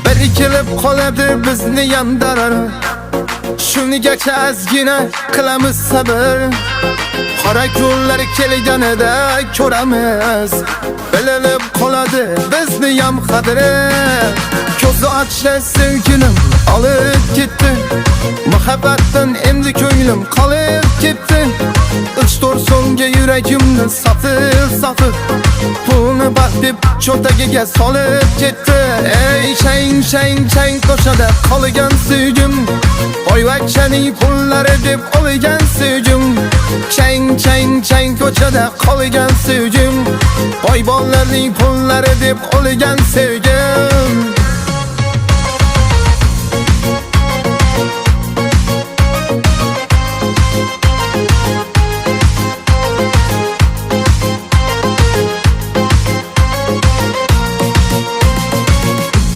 Bir kelib qoladi bizni ham darar. Shunigacha azgina qilamiz sabr. Qora kunlar kelganida ko'ramiz. Bilinib qoladi bizni ham qadri. Ko'zi ochsa sevgilim olib ketdi. Muhabbatdan endi ko'nglim qolib ketdi. 3-4 so'mga yuragimni safib pulni baxt deb cho'ntagiga solib ketdi. Ey chang ko'chada qolgan sevgim, boyvachchaning pullari deb olgan sevgim. Chang ko'chada qolgan sevgim, boy bolalarning pullari deb olgan sevgim.